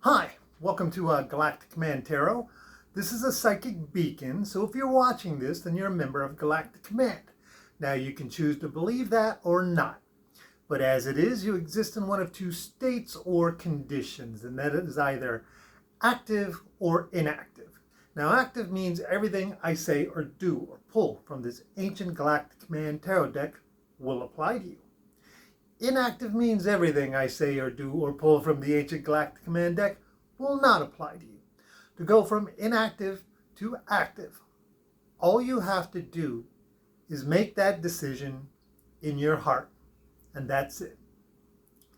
Hi, welcome to Galactic Command Tarot. This is a psychic beacon, so if you're watching this, then you're a member of Galactic Command. Now you can choose to believe that or not. But as it is, you exist in one of two states or conditions, and that is either active or inactive. Now active means everything I say or do or pull from this ancient Galactic Command Tarot deck will apply to you. Inactive means everything I say or do or pull from the ancient Galactic Command deck will not apply to you. To go from inactive to active, all you have to do is make that decision in your heart, and that's it.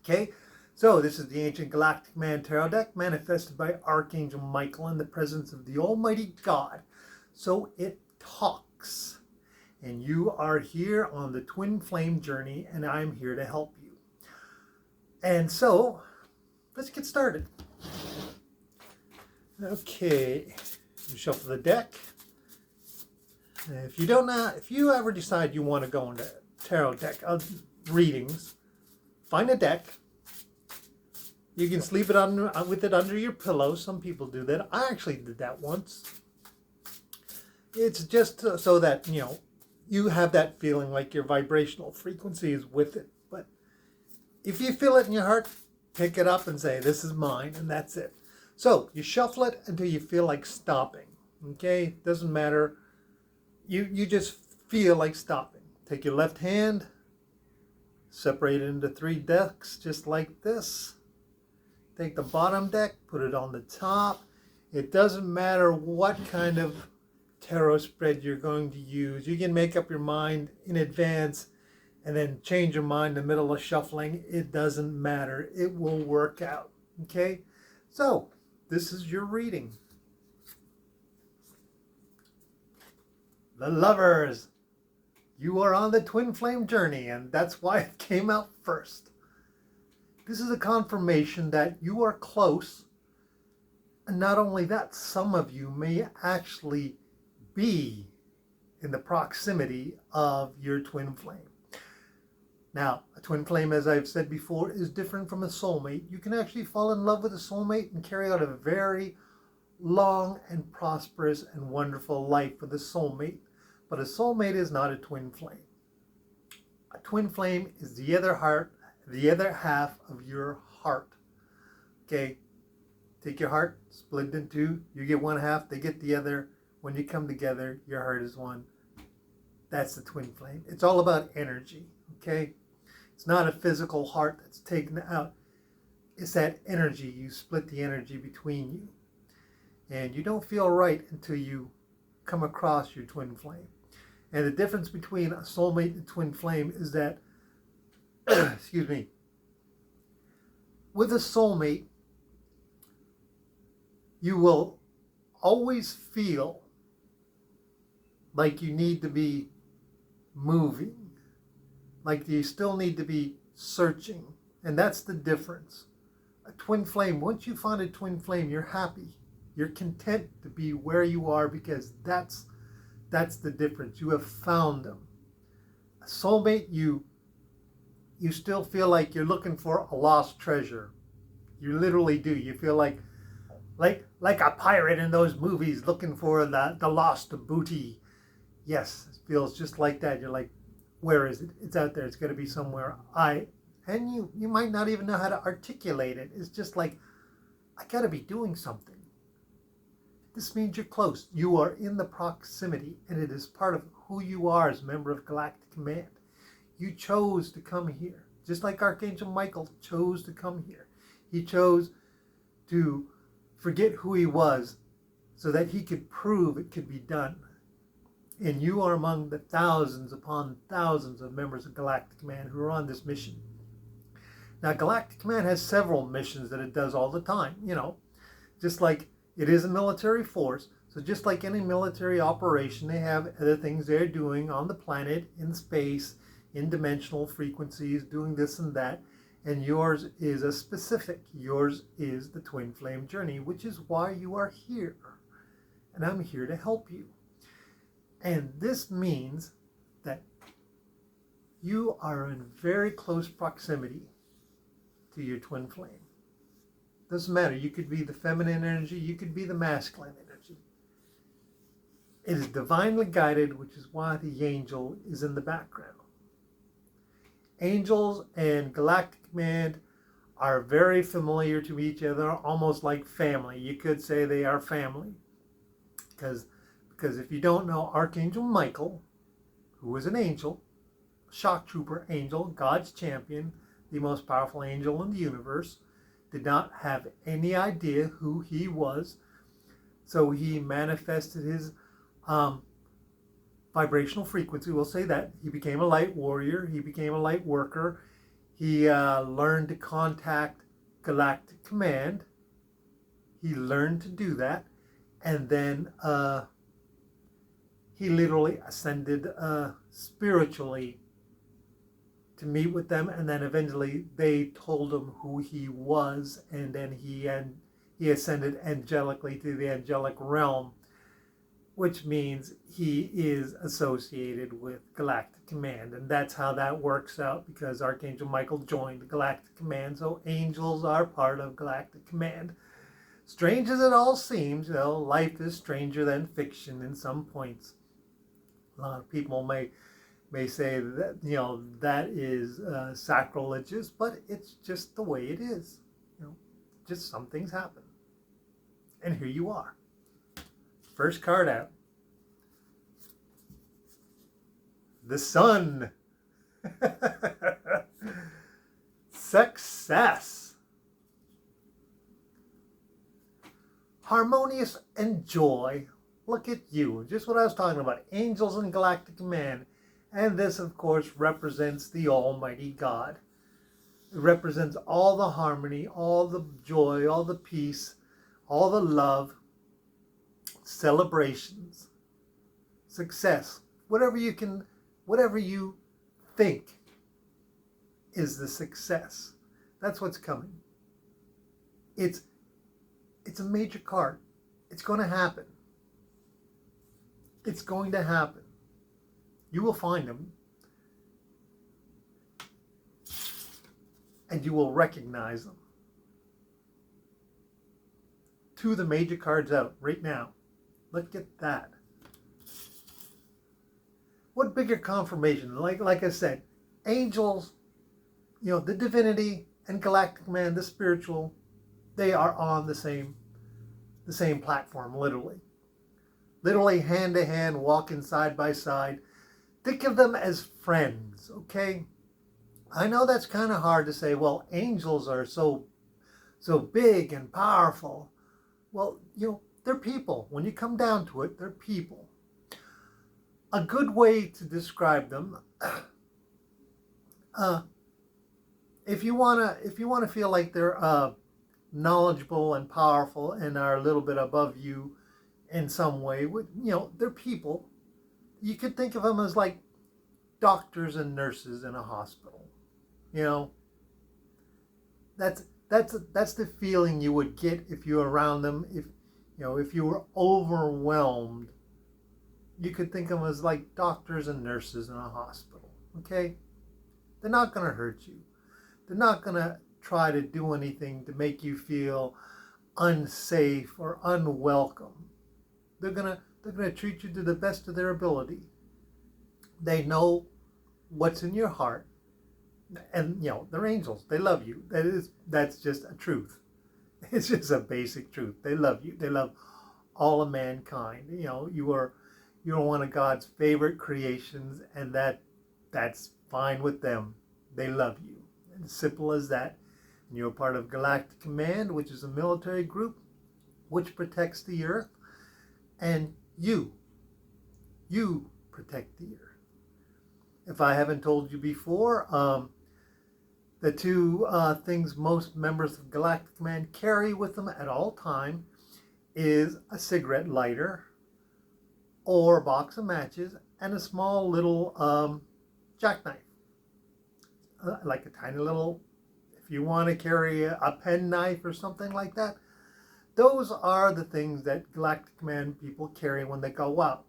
Okay? So this is the ancient Galactic Command Tarot deck manifested by Archangel Michael in the presence of the Almighty God. So it talks. And you are here on the Twinflame Journey, and I'm here to help you. And so, let's get started. Okay, you shuffle the deck. If you ever decide you want to go into tarot deck readings, find a deck. You can sleep with it under your pillow. Some people do that. I actually did that once. It's just so that, you have that feeling like your vibrational frequency is with it. But if you feel it in your heart, pick it up and say, this is mine, and that's it. So you shuffle it until you feel like stopping. Okay? Doesn't matter. You just feel like stopping. Take your left hand, separate it into 3 decks, just like this. Take the bottom deck, put it on the top. It doesn't matter what kind of tarot spread you're going to use. You can make up your mind in advance and then change your mind in the middle of shuffling. It doesn't matter. It will work out. Okay? So, this is your reading. The Lovers. You are on the Twinflame Journey, and that's why it came out first. This is a confirmation that you are close. And not only that, some of you may actually be in the proximity of your twin flame. Now, a twin flame, as I've said before, is different from a soulmate. You can actually fall in love with a soulmate and carry out a very long and prosperous and wonderful life with a soulmate. But a soulmate is not a twin flame. A twin flame is the other half of your heart. Okay? Take your heart, split it in 2. You get one half, they get the other. When you come together, your heart is one. That's the twin flame. It's all about energy, okay? It's not a physical heart that's taken out. It's that energy. You split the energy between you. And you don't feel right until you come across your twin flame. And the difference between a soulmate and twin flame is that, excuse me, with a soulmate, you will always feel like you need to be moving, like you still need to be searching. And that's the difference. A twin flame, once you find a twin flame, you're happy. You're content to be where you are because that's the difference. You have found them. A soulmate, you still feel like you're looking for a lost treasure. You literally do. You feel like a pirate in those movies looking for the lost booty. Yes, it feels just like that. You're like, where is it? It's out there. It's got to be somewhere. And you might not even know how to articulate it. It's just like, I got to be doing something. This means you're close. You are in the proximity, and it is part of who you are as a member of Galactic Command. You chose to come here, just like Archangel Michael chose to come here. He chose to forget who he was so that he could prove it could be done. And you are among the thousands upon thousands of members of Galactic Command who are on this mission. Now, Galactic Command has several missions that it does all the time, just like it is a military force. So just like any military operation, they have other things they're doing on the planet, in space, in dimensional frequencies, doing this and that. And yours is a specific. Yours is the Twinflame Journey, which is why you are here. And I'm here to help you. And this means that you are in very close proximity to your twin flame. Doesn't matter. You could be the feminine energy. You could be the masculine energy. It is divinely guided, which is why the angel is in the background. Angels and Galactic Command are very familiar to each other, almost like family. You could say they are family. Because if you don't know, Archangel Michael, who is an angel, shock trooper angel, God's champion, the most powerful angel in the universe, did not have any idea who he was. So he manifested his vibrational frequency. We'll say that. He became a light warrior. He became a light worker. He learned to contact Galactic Command. He learned to do that. And then he literally ascended spiritually to meet with them. And then eventually they told him who he was. And then he ascended angelically to the angelic realm, which means he is associated with Galactic Command. And that's how that works out, because Archangel Michael joined Galactic Command. So angels are part of Galactic Command. Strange as it all seems, life is stranger than fiction in some points. A lot of people may say that, that is sacrilegious, but it's just the way it is. Just some things happen. And here you are. First card out. The Sun. Success. Harmonious and joy. Look at you. Just what I was talking about. Angels and Galactic Command. And this, of course, represents the Almighty God. It represents all the harmony, all the joy, all the peace, all the love, celebrations, success, whatever you think is the success. That's what's coming. It's a major card. It's going to happen. It's going to happen. You will find them. And you will recognize them. Two of the major cards out right now. Look at that. What bigger confirmation? Like I said, angels, the divinity and Galactic Command, the spiritual, they are on the same platform, literally. Literally hand to hand, walking side by side. Think of them as friends, okay? I know that's kind of hard to say. Well, angels are so big and powerful. Well, they're people. When you come down to it, they're people. A good way to describe them, if you wanna feel like they're knowledgeable and powerful and are a little bit above you in some way, they're people. You could think of them as like doctors and nurses in a hospital. That's the feeling you would get if you were around them. If you were overwhelmed, you could think of them as like doctors and nurses in a hospital. Okay? They're not going to hurt you. They're not going to try to do anything to make you feel unsafe or unwelcome. They're going to treat you to the best of their ability. They know what's in your heart. And, they're angels. They love you. That's just a truth. It's just a basic truth. They love you. They love all of mankind. You're one of God's favorite creations, and that's fine with them. They love you. And simple as that. And you're part of Galactic Command, which is a military group which protects the Earth. And you protect the Earth. If I haven't told you before, the two things most members of Galactic Command carry with them at all time is a cigarette lighter or a box of matches and a small little jackknife. Like a tiny little, if you want to carry a pen knife or something like that. Those are the things that Galactic Command people carry when they go out.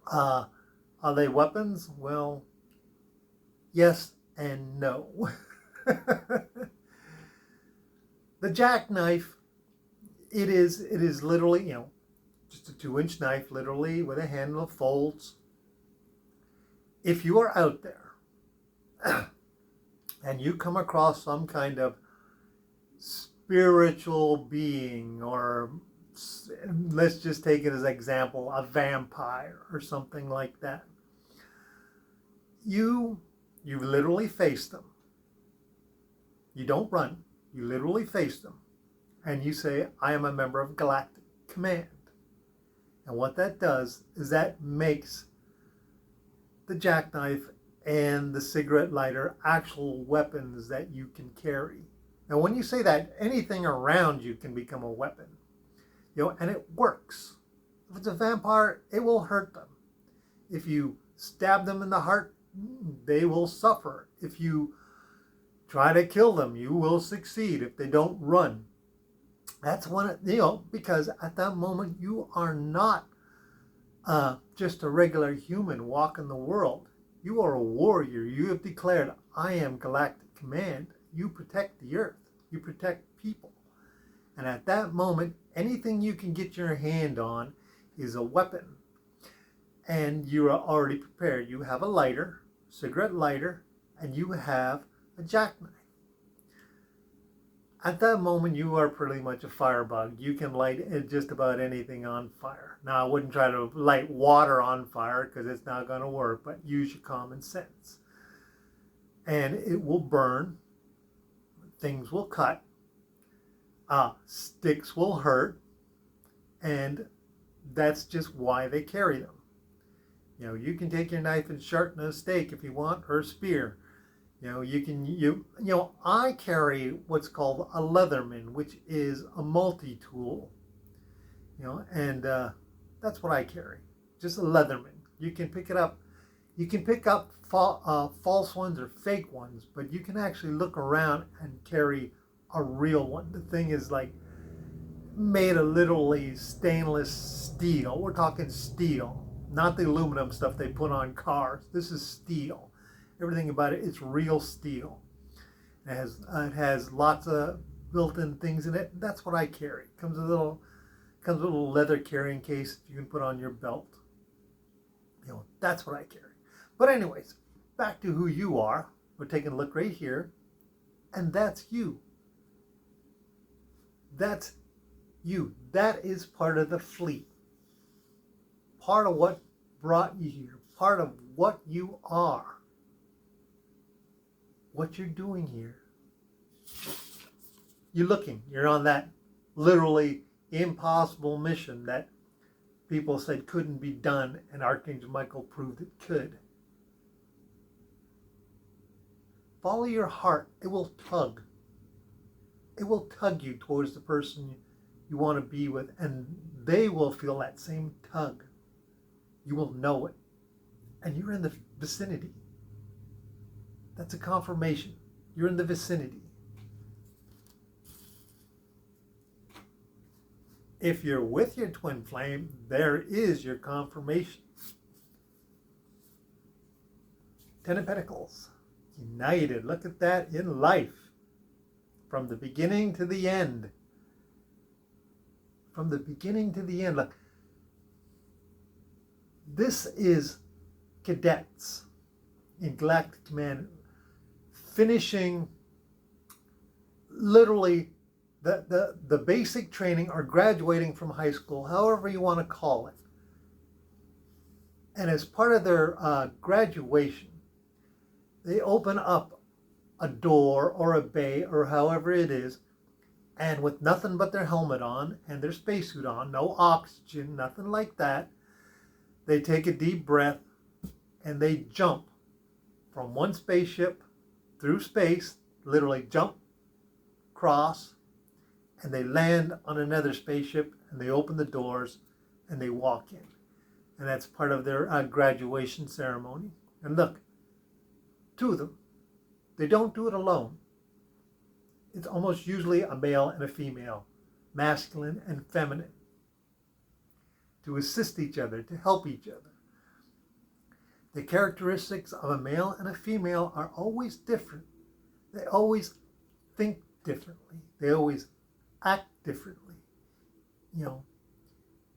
Are they weapons? Well, yes and no. The jackknife, it is literally, just a 2-inch knife, literally, with a handle of folds. If you are out there and you come across some kind of spiritual being, or let's just take it as an example, a vampire or something like that, you literally face them. You don't run. You literally face them. And you say, I am a member of Galactic Command. And what that does is that makes the jackknife and the cigarette lighter actual weapons that you can carry. Now, when you say that, anything around you can become a weapon. And it works. If it's a vampire, it will hurt them. If you stab them in the heart, they will suffer. If you try to kill them, you will succeed if they don't run. That's when, because at that moment you are not just a regular human walking the world. You are a warrior. You have declared, I am Galactic Command. You protect the earth. You protect people. And at that moment, anything you can get your hand on is a weapon. And you are already prepared. You have a lighter, cigarette lighter, and you have a jackknife. At that moment, you are pretty much a firebug. You can light just about anything on fire. Now, I wouldn't try to light water on fire because it's not going to work, but use your common sense. And it will burn. Things will cut. Sticks will hurt. And that's just why they carry them. You can take your knife and sharpen a steak if you want, or a spear. I carry what's called a Leatherman, which is a multi-tool. And that's what I carry. Just a Leatherman. You can pick it up. You can pick up false ones or fake ones, but you can actually look around and carry a real one. The thing is like made of literally stainless steel. We're talking steel, not the aluminum stuff they put on cars. This is steel. Everything about it, it's real steel. It has lots of built-in things in it. That's what I carry. Comes with a little leather carrying case you can put on your belt. That's what I carry. But anyways, back to who you are. We're taking a look right here, and that's you. That's you. That is part of the fleet. Part of what brought you here. Part of what you are. What you're doing here. You're on that literally impossible mission that people said couldn't be done, and Archangel Michael proved it could. Follow your heart. It will tug. It will tug you towards the person you want to be with, and they will feel that same tug. You will know it. And you're in the vicinity. That's a confirmation. You're in the vicinity. If you're with your twin flame, there is your confirmation. Ten of Pentacles. United. Look at that in life. From the beginning to the end. From the beginning to the end. Look. This is cadets in Galactic Command finishing literally the basic training or graduating from high school, however you want to call it. And as part of their graduation, they open up a door or a bay or however it is, and with nothing but their helmet on and their spacesuit on, no oxygen, nothing like that, they take a deep breath and they jump from one spaceship through space, literally jump, cross, and they land on another spaceship, and they open the doors and they walk in. And that's part of their graduation ceremony. And look, two of them, they don't do it alone. It's almost usually a male and a female, masculine and feminine, to assist each other, to help each other. The characteristics of a male and a female are always different. They always think differently. They always act differently.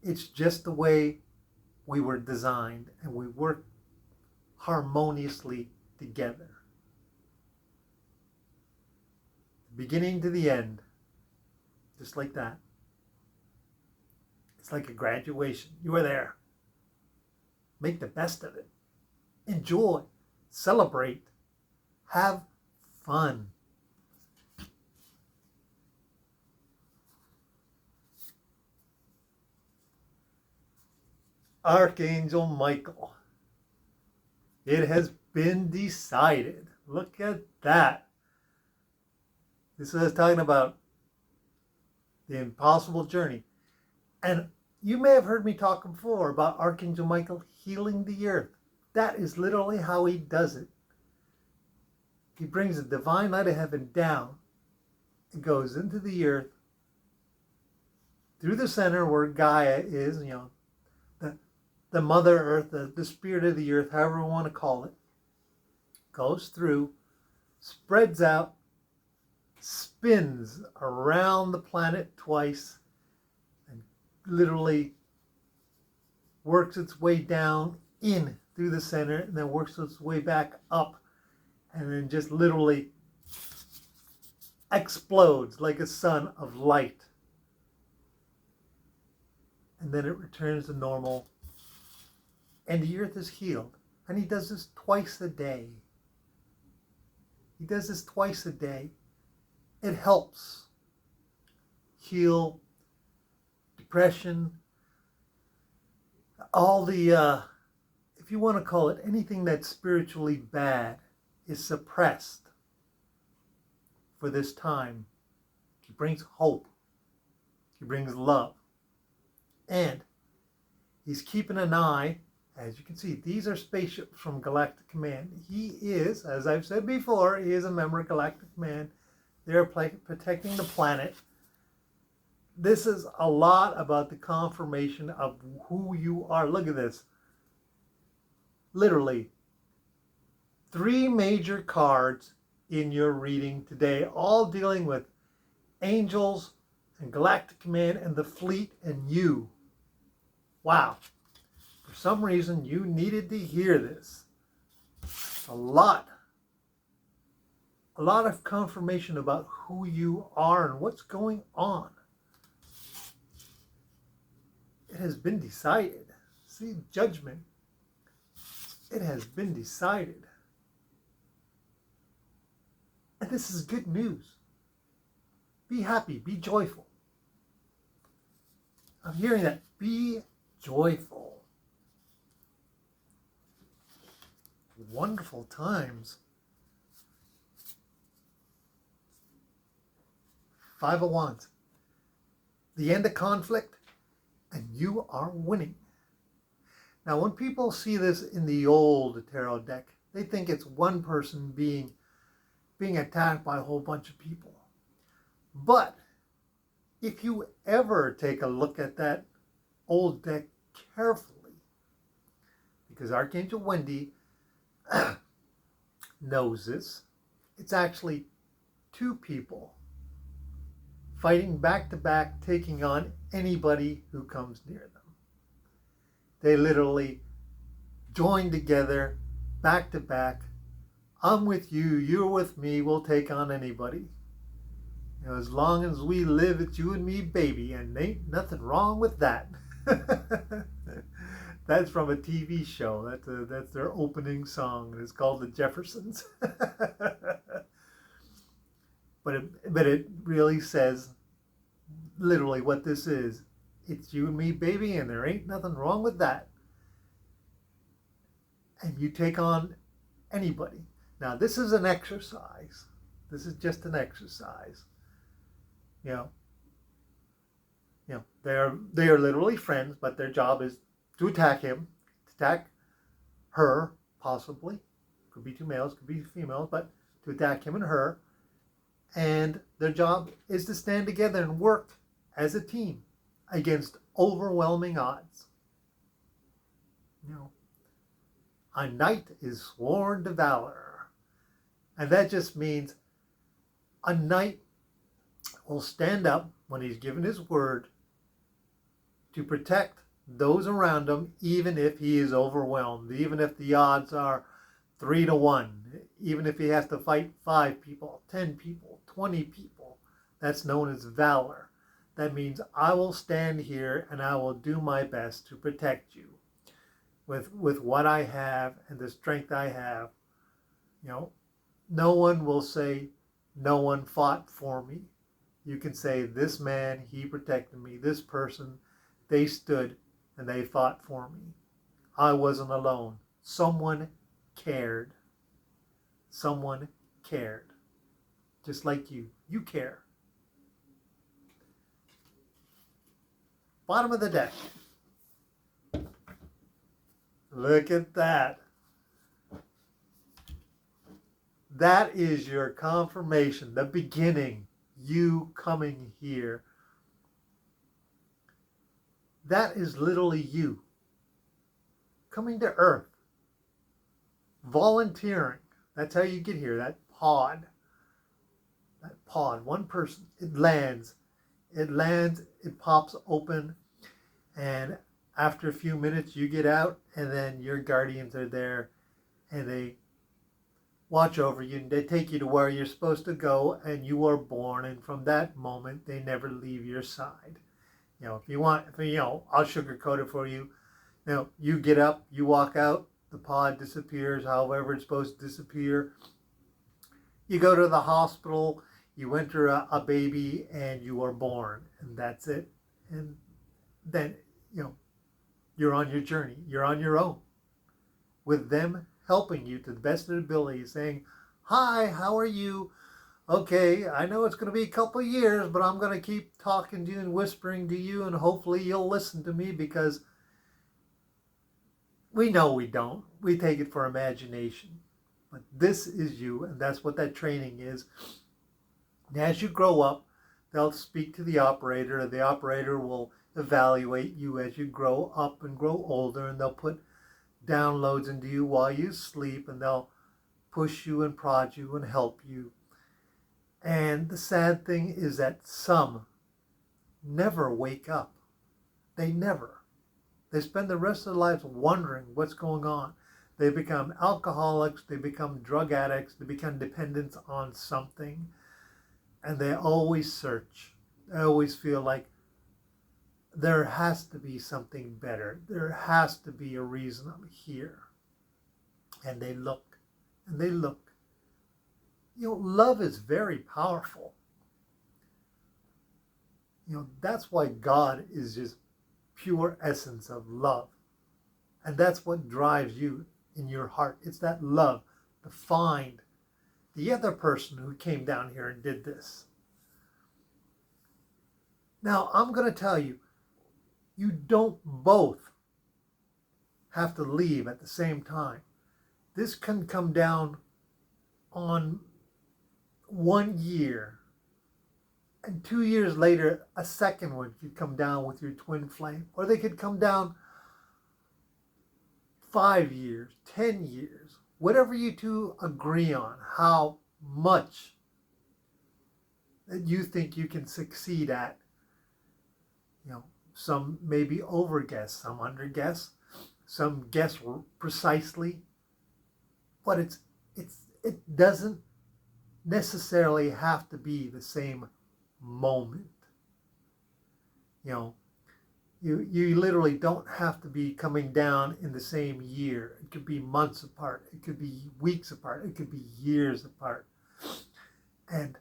It's just the way we were designed, and we work harmoniously together. Beginning to the end, just like that. It's like a graduation. You were there. Make the best of it. Enjoy. Celebrate. Have fun. Archangel Michael. It has been decided. Look at that. This is talking about the impossible journey. And you may have heard me talk before about Archangel Michael healing the earth. That is literally how he does it. He brings the divine light of heaven down. It goes into the earth, through the center where Gaia is, the Mother Earth, the spirit of the earth, however you want to call it, goes through, spreads out, spins around the planet twice, and literally works its way down in through the center, and then works its way back up, and then just literally explodes like a sun of light. And then it returns to normal, and the earth is healed. And he does this twice a day. He does this twice a day. It helps heal depression, all the, if you want to call it, anything that's spiritually bad is suppressed for this time. He brings hope. He brings love. And he's keeping an eye. As you can see, these are spaceships from Galactic Command. He is, as I've said before, he is a member of Galactic Command. They're protecting the planet. This is a lot about the confirmation of who you are. Look at this. Literally, 3 major cards in your reading today, all dealing with angels and Galactic Command and the fleet and you. Wow. For some reason, you needed to hear this. A lot of confirmation about who you are and what's going on. It has been decided. See, judgment. It has been decided. And this is good news. Be happy. Be joyful. I'm hearing that. Be joyful. Wonderful times. 5 of Wands. The end of conflict, and you are winning. Now, when people see this in the old tarot deck, they think it's one person being attacked by a whole bunch of people. But if you ever take a look at that old deck carefully, because Archangel Wendy knows this, it's actually 2 people fighting back to back, taking on anybody who comes near them. They literally join together, back to back. I'm with you, you're with me, we'll take on anybody. As long as we live, it's you and me, baby, and ain't nothing wrong with that. That's from a TV show. That's their opening song. It's called The Jeffersons. But it really says literally what this is. It's you and me, baby, and there ain't nothing wrong with that. And you take on anybody. Now, this is an exercise. This is just an exercise. They are literally friends, but their job is to attack him, to attack her, possibly. Could be 2 males, could be females, but to attack him and her. And their job is to stand together and work as a team against overwhelming odds. A knight is sworn to valor. And that just means a knight will stand up when he's given his word to protect those around him, even if he is overwhelmed, even if the odds are 3-1, even if he has to fight 5 people, 10 people, 20 people. That's known as valor. That means I will stand here and I will do my best to protect you with what I have and the strength I have. You know, no one will say, no one fought for me. You can say, this man, he protected me. This person, they stood and they fought for me. I wasn't alone. Someone cared. Someone cared. Just like you. You care. Bottom of the deck. Look at that. That is your confirmation, the beginning, you coming here. That is literally you coming to Earth, volunteering. That's how you get here, that pod, one person, it lands, it pops open, and after a few minutes you get out, and then your guardians are there, and they watch over you, and they take you to where you're supposed to go, and you are born, and from that moment they never leave your side. You know, if you want, I'll sugarcoat it for you. You know, you get up, you walk out, the pod disappears, however it's supposed to disappear. You go to the hospital, you enter a baby, and you are born, and that's it. And then, you're on your journey. You're on your own, with them helping you to the best of their ability, saying, hi, how are you? Okay, I know it's going to be a couple of years, but I'm going to keep talking to you and whispering to you, and hopefully you'll listen to me, because we know we don't. We take it for imagination. But this is you, and that's what that training is. And as you grow up, they'll speak to the operator, and the operator will evaluate you as you grow up and grow older, and they'll put downloads into you while you sleep, and they'll push you and prod you and help you. And the sad thing is that some never wake up. They never. They spend the rest of their lives wondering what's going on. They become alcoholics, they become drug addicts, they become dependents on something, and they always search. They always feel like there has to be something better. There has to be a reason I'm here. And they look, and they look. Love is very powerful. That's why God is just pure essence of love. And that's what drives you in your heart. It's that love to find the other person who came down here and did this. Now, I'm going to tell you, you don't both have to leave at the same time. This can come down on 1 year, and 2 years later, a second one could come down with your twin flame, or they could come down 5 years, 10 years, whatever you two agree on, how much that you think you can succeed at. Some maybe overguess, some underguess, some guess precisely, but it doesn't necessarily have to be the same moment. You literally don't have to be coming down in the same year. It could be months apart. It could be weeks apart. It could be years apart. And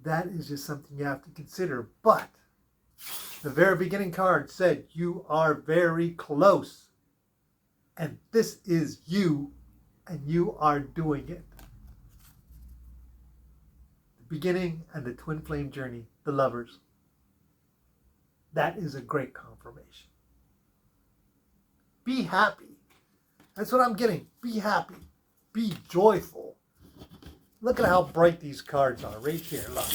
that is just something you have to consider. But the very beginning card said you are very close. And this is you, and you are doing it. The beginning and the twin flame journey, the lovers. That is a great confirmation. Be happy. That's what I'm getting. Be happy. Be joyful. Look at how bright these cards are right here. Look.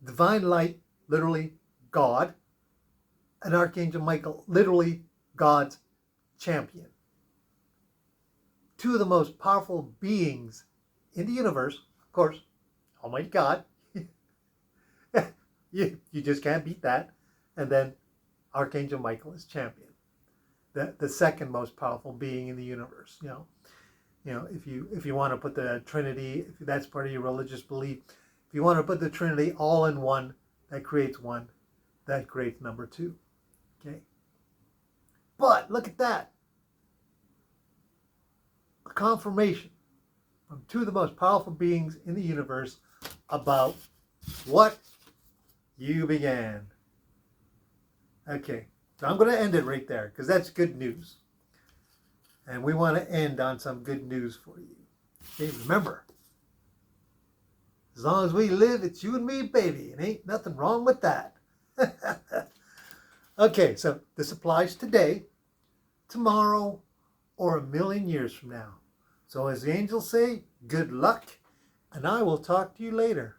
Divine light, literally God. And Archangel Michael, literally God's champion. two of the most powerful beings in the universe, of course, Almighty God. you just can't beat that. And then Archangel Michael is champion, the second most powerful being in the universe. If you want to put the Trinity, if that's part of your religious belief, if you want to put the Trinity all in one, that creates one, that creates number two. Okay. But look at that. A confirmation from two of the most powerful beings in the universe about what you began. Okay, so I'm going to end it right there because that's good news. And we want to end on some good news for you. Okay, remember, as long as we live, it's you and me, baby. And ain't nothing wrong with that. Okay, so this applies today, tomorrow, or 1,000,000 years from now. So as the angels say, good luck, and I will talk to you later.